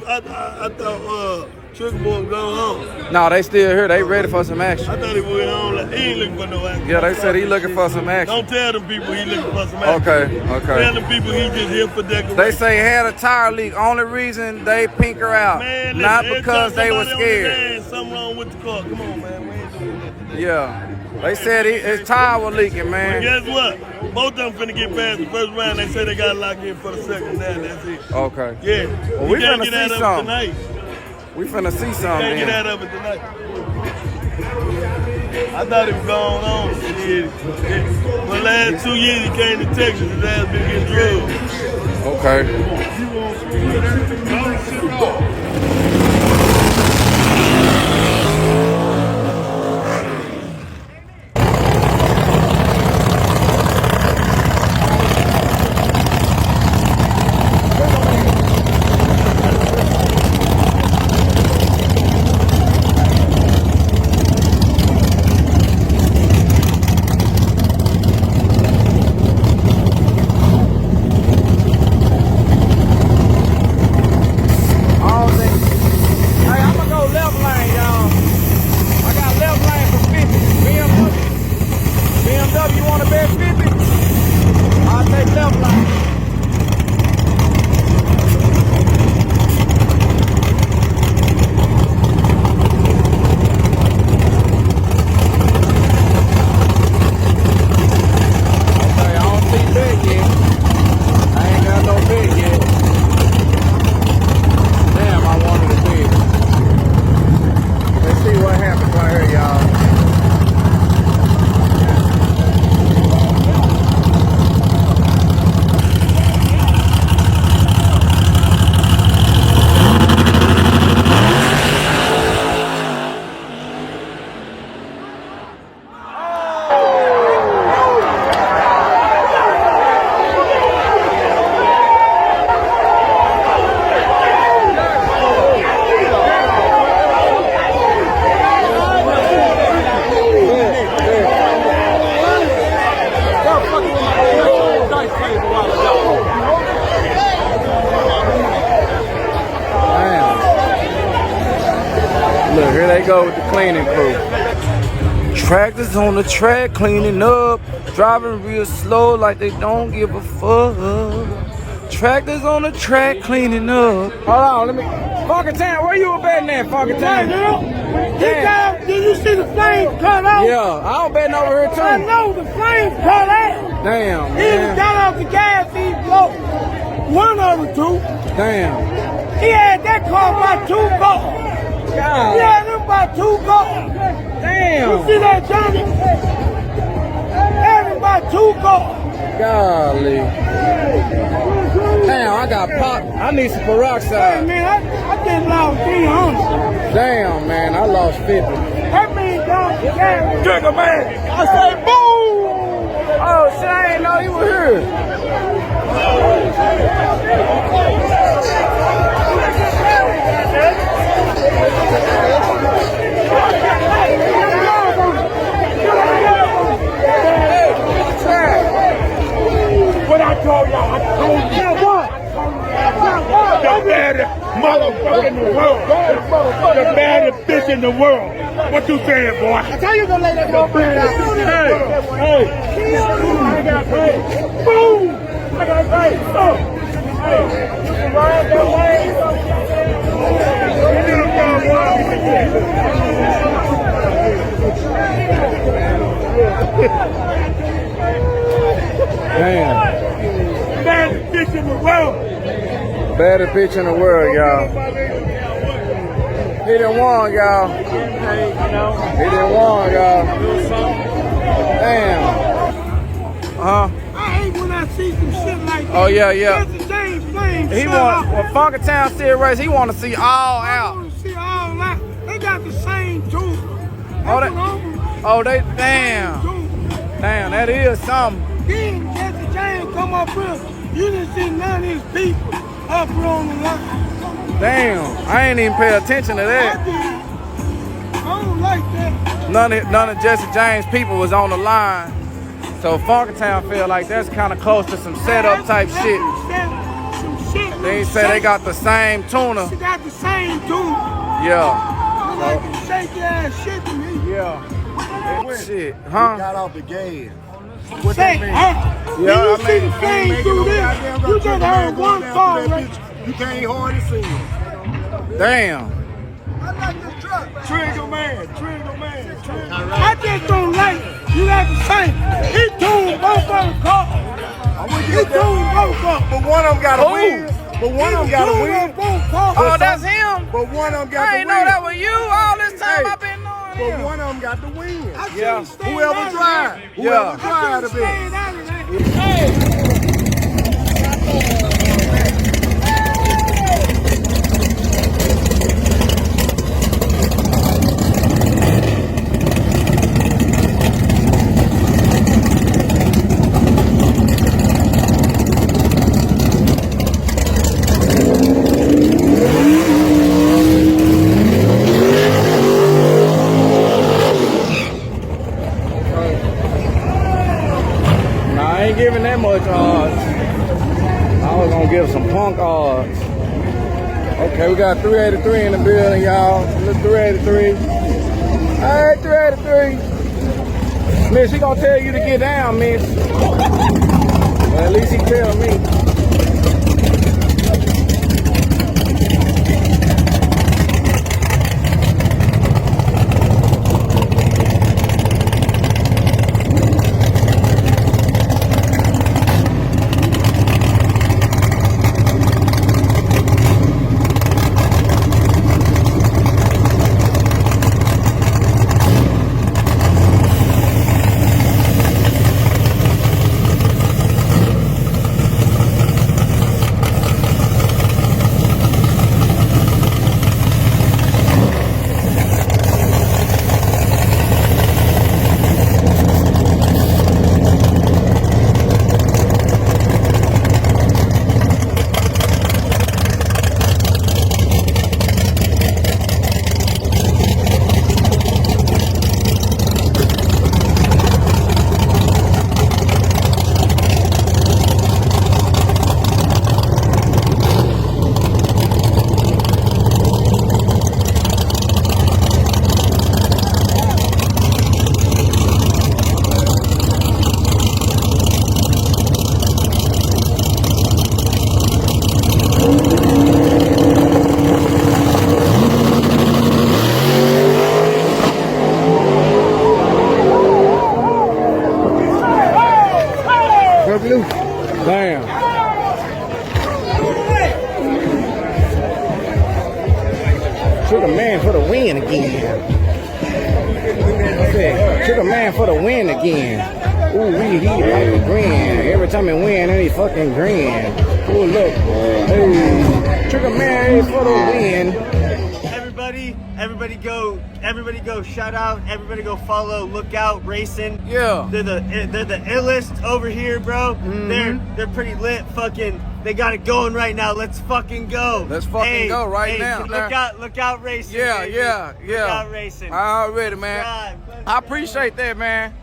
I thought Triggaman was going home. No, they still here. They ready for some action. I thought he went home. Like, he ain't looking for no action. Yeah, they said he looking for some action. Don't tell them people he looking for some action. Okay. Tell them people he just here for decoration. They say he had a tire leak. Only reason they pink her out. Man, not because they were scared. Something wrong with the car. Come on, man. We ain't doing nothing. Yeah. They said his tire was leaking, man. Well, guess what? Both of them finna get past the first round. They say they got to lock in for the second round. That's it. Okay. Yeah. Well, we finna see something. Tonight. We finna see something. Can't get out of it tonight. I thought it was going on. For the last 2 years he came to Texas. His ass been getting drugged. Okay. Look, here they go with the cleaning crew. Tractors on the track cleaning up, driving real slow like they don't give a fuck. Tractors on the track cleaning up. Hold on, let me. Funky Town, where you betting at, Funky Town? Did you see the flames cut out? Yeah, I was betting over here too. I know the flames cut out. Damn, He man. got off the gas, he broke one of the two. Damn. He had that car by 2 cars. God. He had them by 2 cars. Damn. You see that, Johnny? Had him by 2 cars. Golly. Damn, I got pop. I need some peroxide. Hey, man, I just lost 300. Damn, man, I lost 50. That means down the gas. Triggerman. I said, boom. Oh, shit, I ain't know you were here. What I told y'all, I told you what? The baddest motherfucker in the world. The baddest bitch in the world. What you saying, boy? I tell you to lay that motherfucker down. Hey. I got paid. Boom. I got paid. Oh. Hey. Ryan, that way. Damn. Baddest bitch in the world. Baddest bitch in the world, y'all. He done won, y'all. He done won, y'all. Damn. I hate when I see some shit like that. Oh, yeah, yeah. That's the same flame. He want, when Funky Town still race, he want to see all I out. want to see all that. They got the same tools. Oh, they, damn. Damn, that is something. Then Jesse James come up here. You didn't see none of these people up here on the line. Damn, I ain't even pay attention to I that. did. I don't like that. None of Jesse James' people was on the line. So Funky Town feel like that's kind of close to some setup type shit. Some shit. They say they got the same tuna. She got the same tuna. Yeah. Like the shaky ass shit to me. Yeah. Shit, huh? Got off the gas. What that mean? Yeah, you see the thing through this, you just heard one car, right? You can't hardly see it. Damn. I like this truck. Triggerman. I just don't like you got the same. He tuned both of them cars. He tuned both of them. But one of them got a win. But one of them got a win. Oh, that's him? But one of them got I the ain't win. know that was you all this time. Hey, I've been knowing But him. one of them got the win. Yeah. Whoever drive. Yeah. Whoever drive the best. I ain't giving that much odds. I was gonna give some punk odds. Okay, we got 383 in the building, y'all. Look, 383. Hey, 383. Miss, he gonna tell you to get down, miss. Well, at least he tell me. Damn. Triggaman for the win again. Triggaman for the win again. Ooh, he like a grin. Every time he win, he fucking grin. Ooh, look. Hey, Triggaman for the win. Everybody go shout out, everybody go follow Lookout Racing. Yeah. They're the illest over here, bro. They're pretty lit. Fucking they got it going right now. Let's fucking go. Let's fucking go right now. Lookout Racing. Yeah, baby. yeah. Lookout Racing. Already, man. Subscribe. I appreciate that, man.